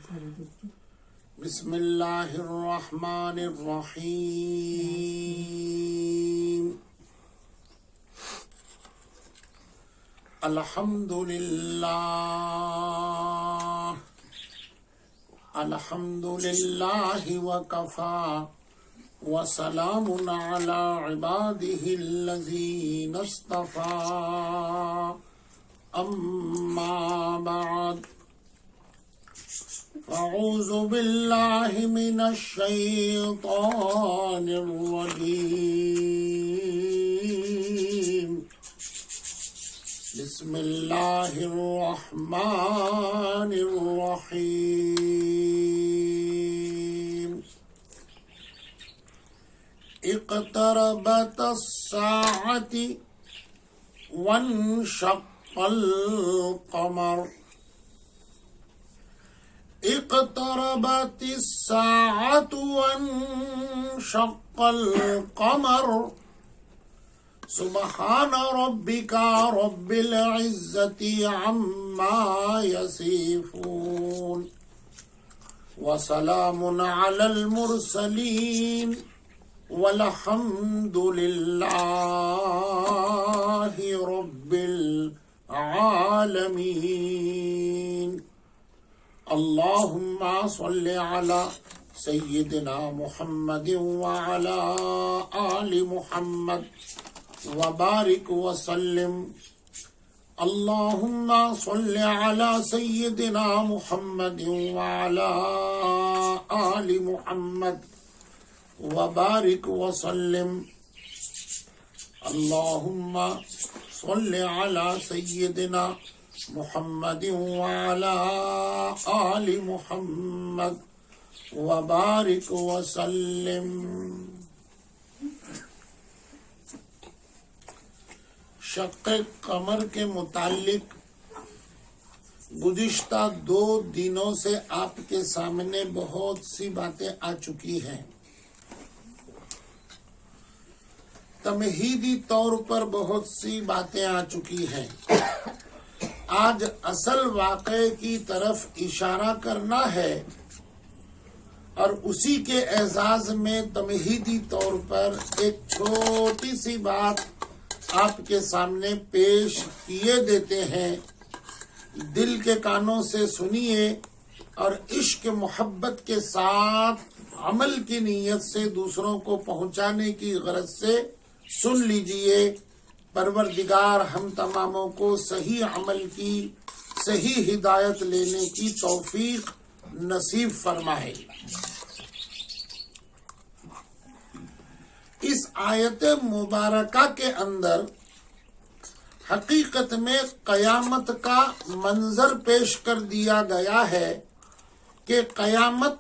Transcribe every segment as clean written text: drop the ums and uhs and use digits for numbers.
بسم اللہ الرحمن الرحیم الحمدللہ وکفا وسلام علی عبادہ الذین اصطفى اما بعد اعوذ باللہ من الشیطان الرجیم بسم اللہ الرحمن الرحیم اقتربت الساعة وانشق القمر اقتربت الساعة وانشق القمر سبحان ربك رب العزة عما يصفون وسلام على المرسلين والحمد لله رب العالمين اللهم صل على سيدنا محمد وعلى آل محمد وبارك وسلم اللهم صل على سيدنا محمد وعلى آل محمد وبارك وسلم اللهم صل على سيدنا محمد وعلى آل محمد وبارك وسلم شق قمر کے متعلق گزشتہ 2 دنوں سے آپ کے سامنے بہت سی باتیں آ چکی ہیں. تمہیدی طور پر بہت سی باتیں آ چکی ہیں. آج اصل واقعے کی طرف اشارہ کرنا ہے اور اسی کے اعزاز میں تمہیدی طور پر ایک چھوٹی سی بات آپ کے سامنے پیش کیے دیتے ہیں. دل کے کانوں سے سنیے اور عشق محبت کے ساتھ عمل کی نیت سے دوسروں کو پہنچانے کی غرض سے سن لیجئے. پروردگار ہم تماموں کو صحیح عمل کی صحیح ہدایت لینے کی توفیق نصیب فرمائے. اس آیت مبارکہ کے اندر حقیقت میں قیامت کا منظر پیش کر دیا گیا ہے کہ قیامت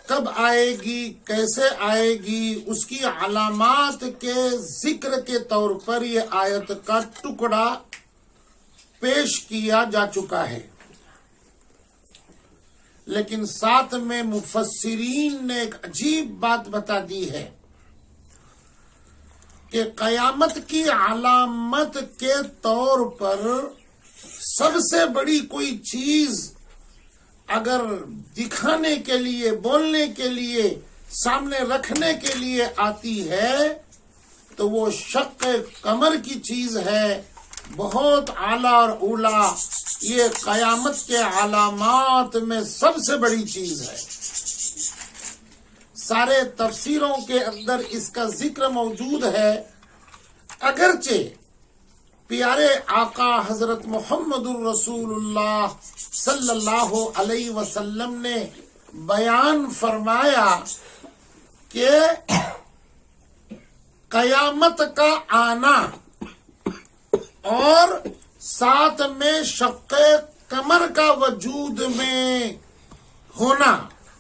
کب آئے گی، کیسے آئے گی، اس کی علامات کے ذکر کے طور پر یہ آیت کا ٹکڑا پیش کیا جا چکا ہے. لیکن ساتھ میں مفسرین نے ایک عجیب بات بتا دی ہے کہ قیامت کی علامت کے طور پر سب سے بڑی کوئی چیز اگر دکھانے کے لیے، بولنے کے لیے، سامنے رکھنے کے لیے آتی ہے تو وہ شق قمر کی چیز ہے. بہت اعلیٰ اور اولیٰ، یہ قیامت کے علامات میں سب سے بڑی چیز ہے. سارے تفسیروں کے اندر اس کا ذکر موجود ہے. اگرچہ پیارے آقا حضرت محمد الرسول اللہ صلی اللہ علیہ وسلم نے بیان فرمایا کہ قیامت کا آنا اور ساتھ میں شق قمر کا وجود میں ہونا،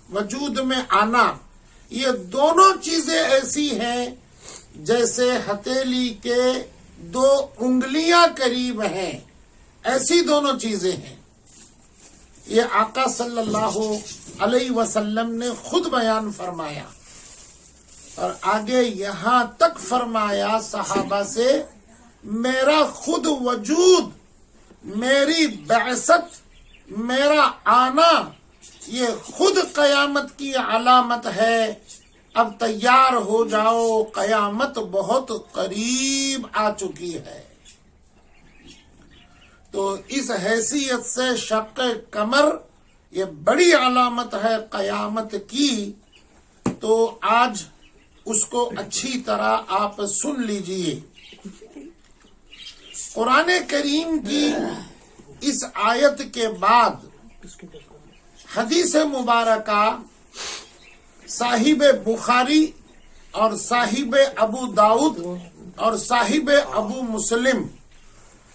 وجود میں آنا، یہ دونوں چیزیں ایسی ہیں جیسے ہتھیلی کے 2 انگلیاں قریب ہیں، ایسی دونوں چیزیں ہیں. یہ آقا صلی اللہ علیہ وسلم نے خود بیان فرمایا اور آگے یہاں تک فرمایا صحابہ سے، میرا خود وجود، میری بعثت، میرا آنا یہ خود قیامت کی علامت ہے، اب تیار ہو جاؤ، قیامت بہت قریب آ چکی ہے۔ تو اس حیثیت سے شق قمر یہ بڑی علامت ہے قیامت کی، تو آج اس کو اچھی طرح آپ سن لیجئے۔ قرآن کریم کی اس آیت کے بعد حدیث مبارکہ صاحب بخاری اور صاحب ابو داؤد اور صاحب ابو مسلم،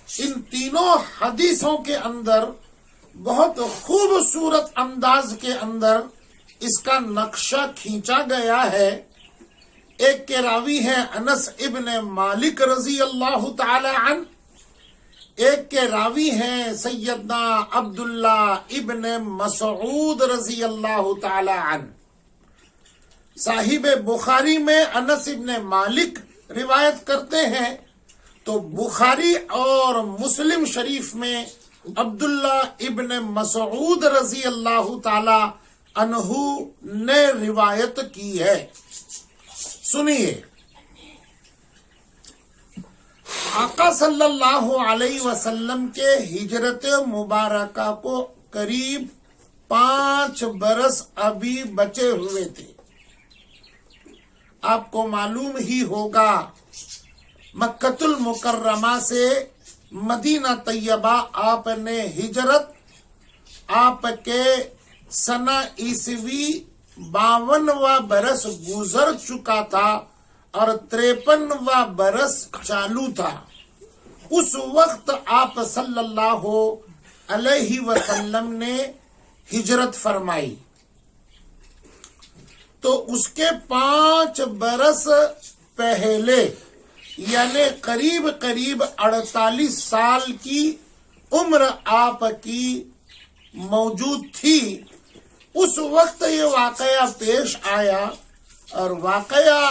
ان تینوں حدیثوں کے اندر بہت خوبصورت انداز کے اندر اس کا نقشہ کھینچا گیا ہے۔ ایک کے راوی ہیں انس ابن مالک رضی اللہ تعالی عنہ، ایک کے راوی ہیں سیدنا عبداللہ ابن مسعود رضی اللہ تعالی عنہ۔ صاحب بخاری میں انس ابن مالک روایت کرتے ہیں، تو بخاری اور مسلم شریف میں عبداللہ ابن مسعود رضی اللہ تعالی عنہ نے روایت کی ہے۔ سنیے، آقا صلی اللہ علیہ وسلم کے ہجرت مبارکہ کو قریب 5 برس ابھی بچے ہوئے تھے۔ آپ کو معلوم ہی ہوگا مکہ المکرمہ سے مدینہ طیبہ آپ نے ہجرت، آپ کے سنہ عیسوی 52واں برس گزر چکا تھا اور 53واں برس چالو تھا۔ اس وقت آپ صلی اللہ علیہ وسلم نے ہجرت فرمائی، تو اس کے 5 برس پہلے یعنی قریب 48 سال کی عمر آپ کی موجود تھی۔ اس وقت یہ واقعہ پیش آیا، اور واقعہ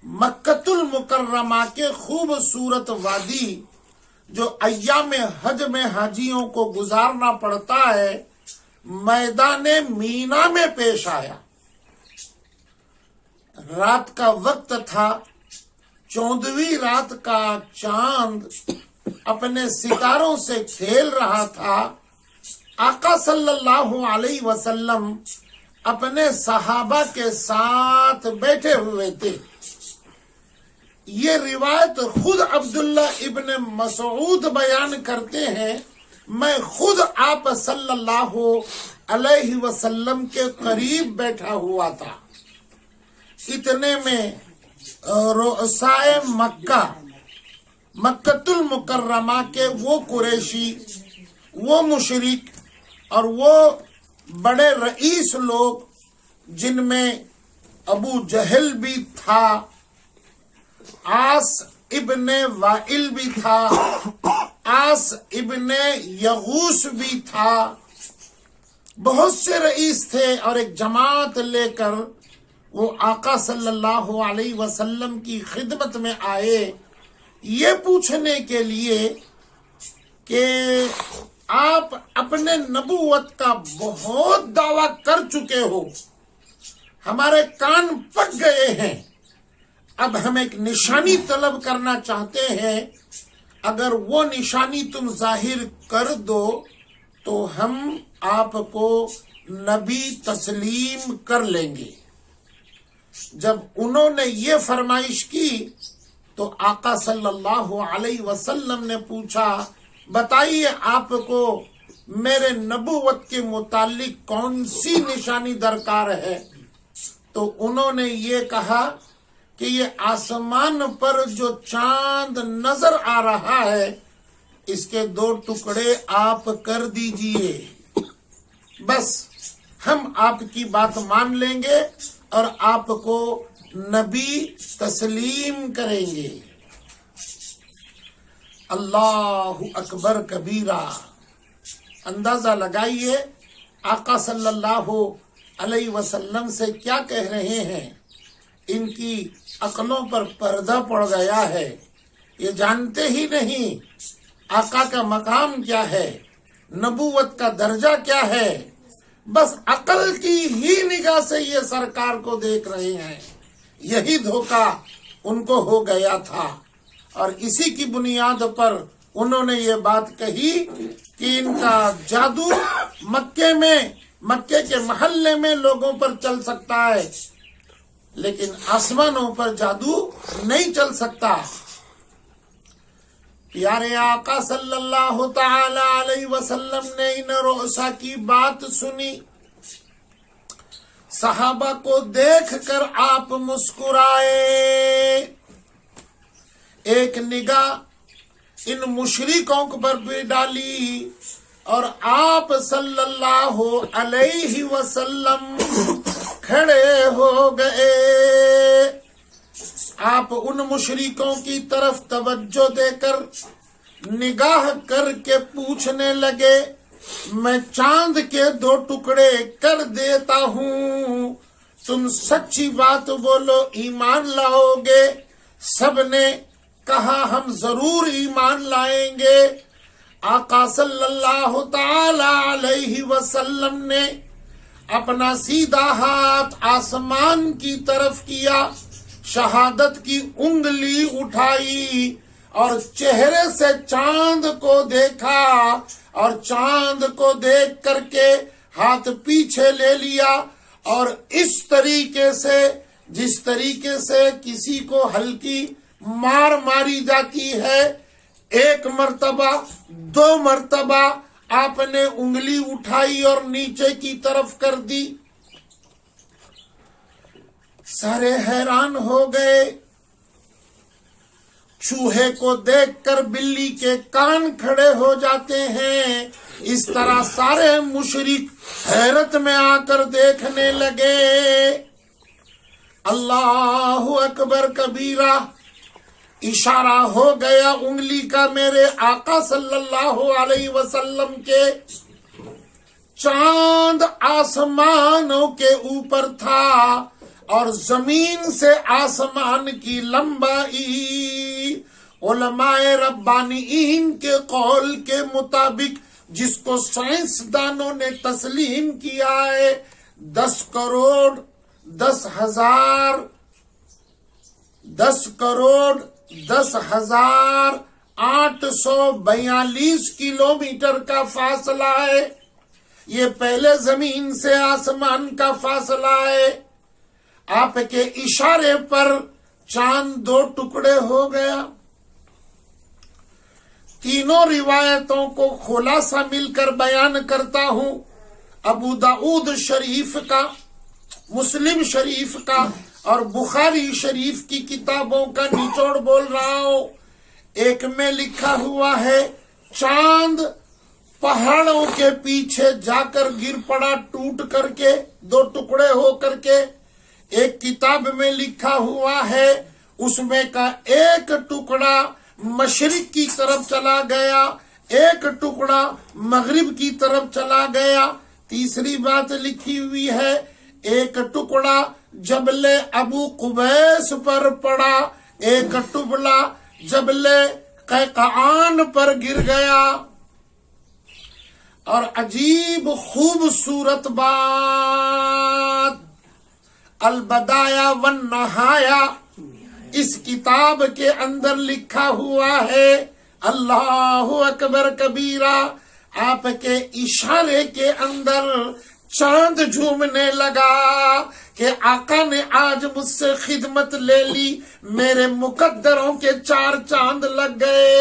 مکہ المکرمہ کے خوبصورت وادی جو ایام حج میں حاجیوں کو گزارنا پڑتا ہے، میدان مینا میں پیش آیا۔ رات کا وقت تھا، 14ویں رات کا چاند اپنے ستاروں سے کھیل رہا تھا۔ آقا صلی اللہ علیہ وسلم اپنے صحابہ کے ساتھ بیٹھے ہوئے تھے۔ یہ روایت خود عبداللہ ابن مسعود بیان کرتے ہیں، میں خود آپ صلی اللہ علیہ وسلم کے قریب بیٹھا ہوا تھا۔ اتنے میں رؤسائے مکہ المکرمہ کے وہ قریشی، وہ مشرک اور وہ بڑے رئیس لوگ، جن میں ابو جہل بھی تھا، عاص ابن وائل بھی تھا، عاص ابن یغوث بھی تھا، بہت سے رئیس تھے، اور ایک جماعت لے کر وہ آقا صلی اللہ علیہ وسلم کی خدمت میں آئے، یہ پوچھنے کے لیے کہ آپ اپنے نبوت کا بہت دعویٰ کر چکے ہو، ہمارے کان پک گئے ہیں، اب ہم ایک نشانی طلب کرنا چاہتے ہیں، اگر وہ نشانی تم ظاہر کر دو تو ہم آپ کو نبی تسلیم کر لیں گے۔ جب انہوں نے یہ فرمائش کی تو آقا صلی اللہ علیہ وسلم نے پوچھا، بتائیے آپ کو میرے نبوت کے متعلق کون سی نشانی درکار ہے؟ تو انہوں نے یہ کہا کہ یہ آسمان پر جو چاند نظر آ رہا ہے، اس کے 2 ٹکڑے آپ کر دیجئے، بس ہم آپ کی بات مان لیں گے اور آپ کو نبی تسلیم کریں گے۔ اللہ اکبر کبیرہ، اندازہ لگائیے آقا صلی اللہ علیہ وسلم سے کیا کہہ رہے ہیں۔ ان کی عقلوں پر پردہ پڑ گیا ہے، یہ جانتے ہی نہیں آقا کا مقام کیا ہے، نبوت کا درجہ کیا ہے، بس عقل کی ہی نگاہ سے یہ سرکار کو دیکھ رہے ہیں. یہی دھوکہ ان کو ہو گیا تھا اور اسی کی بنیاد پر انہوں نے یہ بات کہی کہ ان کا جادو مکے کے محلے میں لوگوں پر چل سکتا ہے لیکن آسمانوں پر جادو نہیں چل سکتا. پیارے آقا صلی اللہ تعالی علیہ وسلم نے ان رؤسا کی بات سنی. صحابہ کو دیکھ کر آپ مسکرائے. ایک نگاہ ان مشرکوں پر بھی ڈالی اور آپ صلی اللہ علیہ وسلم کھڑے ہو گئے. آپ ان مشرکوں کی طرف توجہ دے کر نگاہ کر کے پوچھنے لگے میں چاند کے 2 ٹکڑے کر دیتا ہوں تم سچی بات بولو ایمان لاؤ گے؟ سب نے کہا ہم ضرور ایمان لائیں گے. آقا صلی اللہ تعالی علیہ وسلم نے اپنا سیدھا ہاتھ آسمان کی طرف کیا, شہادت کی انگلی اٹھائی اور چہرے سے چاند کو دیکھا اور چاند کو دیکھ کر کے ہاتھ پیچھے لے لیا اور اس طریقے سے جس طریقے سے کسی کو ہلکی مار ماری جاتی ہے 1 مرتبہ 2 مرتبہ آپ نے انگلی اٹھائی اور نیچے کی طرف کر دی. سارے حیران ہو گئے. چوہے کو دیکھ کر بلی کے کان کھڑے ہو جاتے ہیں, اس طرح سارے مشرک حیرت میں آ کر دیکھنے لگے. اللہ اکبر کبیرہ. اشارہ ہو گیا انگلی کا میرے آقا صلی اللہ علیہ وسلم کے. چاند آسمانوں کے اوپر تھا اور زمین سے آسمان کی لمبائی علماء ربانیین کے قول کے مطابق جس کو سائنسدانوں نے تسلیم کیا ہے 10 کروڑ 10,842 کلومیٹر کا فاصلہ ہے. یہ پہلے زمین سے آسمان کا فاصلہ ہے. آپ کے اشارے پر چاند 2 ٹکڑے ہو گیا. تینوں روایتوں کو خلاصہ مل کر بیان کرتا ہوں. ابو داؤد شریف کا, مسلم شریف کا اور بخاری شریف کی کتابوں کا نچوڑ بول رہا ہوں. ایک میں لکھا ہوا ہے چاند پہاڑوں کے پیچھے جا کر گر پڑا ٹوٹ کر کے 2 ٹکڑے ہو کر کے. ایک کتاب میں لکھا ہوا ہے اس میں کا 1 ٹکڑا مشرق کی طرف چلا گیا, 1 ٹکڑا مغرب کی طرف چلا گیا. تیسری بات لکھی ہوئی ہے 1 ٹکڑا جبل ابو قبیس پر پڑا, 1 ٹکڑا جبل قیقعان پر گر گیا. اور عجیب خوبصورت بات البدایہ والنہایہ اس کتاب کے اندر لکھا ہوا ہے. اللہ اکبر کبیرہ. آپ کے اشارے کے اندر چاند جھومنے لگا کہ آقا نے آج مجھ سے خدمت لے لی, میرے مقدروں کے 4 چاند لگ گئے.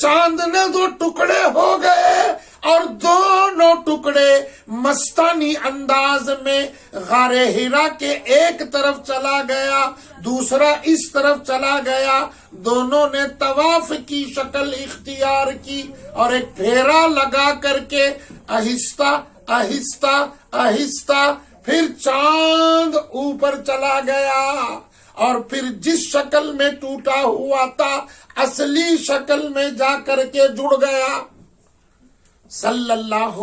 چاند نے 2 ٹکڑے ہو گئے اور دونوں ٹکڑے مستانی انداز میں غار ہرا کے ایک طرف چلا گیا, دوسرا اس طرف چلا گیا. دونوں نے طواف کی شکل اختیار کی اور ایک پھیرا لگا کر کے آہستہ آہستہ آہستہ پھر چاند اوپر چلا گیا اور پھر جس شکل میں ٹوٹا ہوا تھا اصلی شکل میں جا کر کے جڑ گیا. صلی اللہ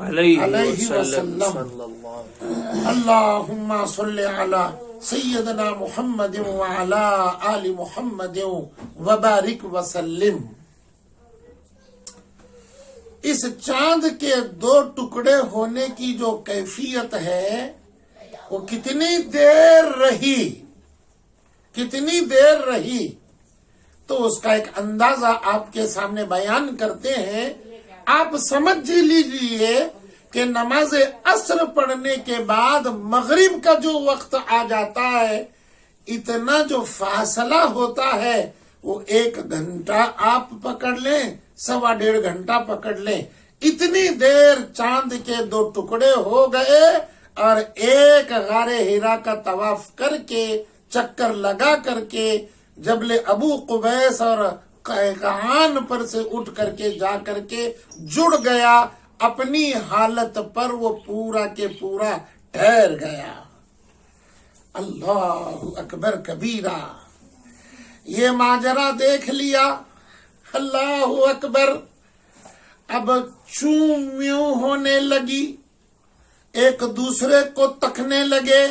علیہ وسلم. اللہم صلی علی سیدنا محمد وعلی آل محمد وبارک وسلم. اس چاند کے دو ٹکڑے ہونے کی جو کیفیت ہے وہ کتنی دیر رہی تو اس کا ایک اندازہ آپ کے سامنے بیان کرتے ہیں. آپ سمجھ لیجئے کہ نماز عصر پڑھنے کے بعد مغرب کا جو وقت آ جاتا ہے، اتنا جو فاصلہ ہوتا ہے وہ 1 گھنٹہ آپ پکڑ لیں، 1.5 گھنٹہ پکڑ لیں. اتنی دیر چاند کے 2 ٹکڑے ہو گئے اور ایک غار حرا کا طواف کر کے، چکر لگا کر کے، جبل ابو قبیس اور قیقعان پر سے اٹھ کر کے جا کر کے جڑ گیا. اپنی حالت پر وہ پورا کے پورا ٹھہر گیا. اللہ اکبر کبیرہ. یہ ماجرا دیکھ لیا. اللہ اکبر. اب چوں میوں ہونے لگی، ایک دوسرے کو تکنے لگے.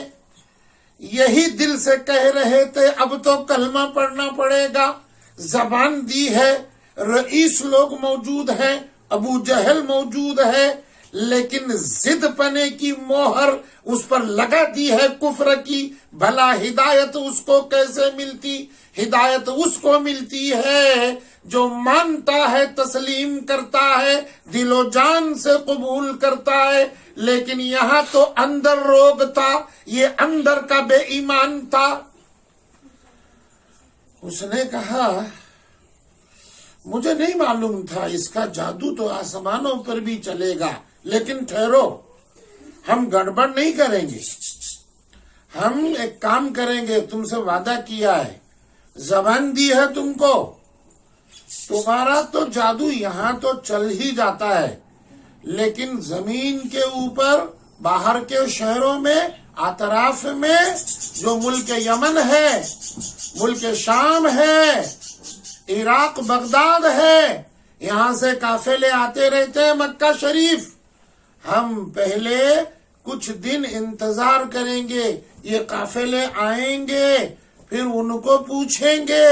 یہی دل سے کہہ رہے تھے اب تو کلمہ پڑھنا پڑے گا. زبان دی ہے، رئیس لوگ موجود ہیں، ابو جہل موجود ہے، لیکن ضد پنے کی موہر اس پر لگا دی ہے کفر کی. بھلا ہدایت اس کو کیسے ملتی؟ ہدایت اس کو ملتی ہے جو مانتا ہے، تسلیم کرتا ہے، دل و جان سے قبول کرتا ہے. لیکن یہاں تو اندر روگ تھا، یہ اندر کا بے ایمان تھا. اس نے کہا مجھے نہیں معلوم تھا اس کا جادو تو آسمانوں پر بھی چلے گا، لیکن ٹھہرو، ہم گڑبڑ نہیں کریں گے. ہم ایک کام کریں گے، تم سے وعدہ کیا ہے، زبان دی ہے تم کو. تمہارا تو جادو یہاں تو چل ہی جاتا ہے، لیکن زمین کے اوپر، باہر کے شہروں میں، اطراف میں، جو ملک یمن ہے، ملک شام ہے، عراق بغداد ہے، یہاں سے قافلے آتے رہتے ہیں مکہ شریف. ہم پہلے کچھ دن انتظار کریں گے، یہ قافلے آئیں گے، پھر ان کو پوچھیں گے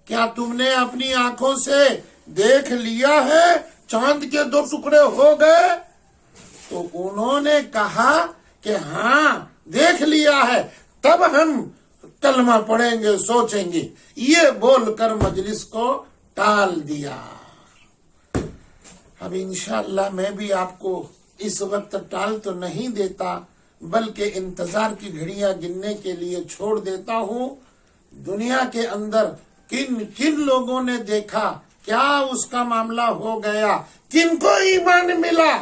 کیا تم نے اپنی آنکھوں سے دیکھ لیا ہے چاند کے 2 ٹکڑے ہو گئے؟ تو انہوں نے کہا کہ ہاں دیکھ لیا ہے. تب ہم کلمہ پڑھیں گے، سوچیں گے. یہ بول کر مجلس کو ٹال دیا. اب انشاءاللہ میں بھی آپ کو اس وقت ٹال تو نہیں دیتا، بلکہ انتظار کی گھڑیاں گننے کے لیے چھوڑ دیتا ہوں. دنیا کے اندر کن کن لوگوں نے دیکھا، کیا اس کا معاملہ ہو گیا، کن کو ایمان ملا،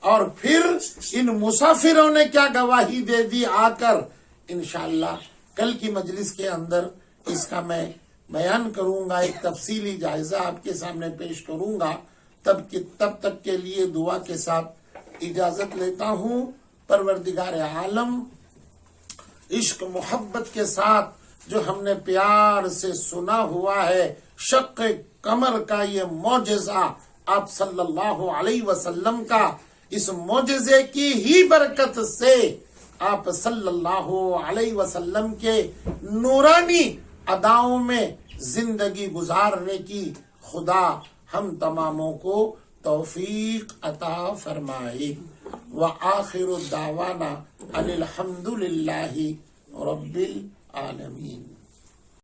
اور پھر ان مسافروں نے کیا گواہی دے دی آ کر. انشاءاللہ کل کی مجلس کے اندر اس کا میں بیان کروں گا، ایک تفصیلی جائزہ آپ کے سامنے پیش کروں گا. تب تک کے لیے دعا کے ساتھ اجازت لیتا ہوں. پروردگار عالم عشق محبت کے ساتھ جو ہم نے پیار سے سنا ہوا ہے شق قمر کا یہ معجزہ آپ صلی اللہ علیہ وسلم کا، اس معجزے کی ہی برکت سے آپ صلی اللہ علیہ وسلم کے نورانی اداؤں میں زندگی گزارنے کی خدا ہم تماموں کو توفیق عطا فرمائے. وآخر دعوانا ان الحمد للہ رب العالمین.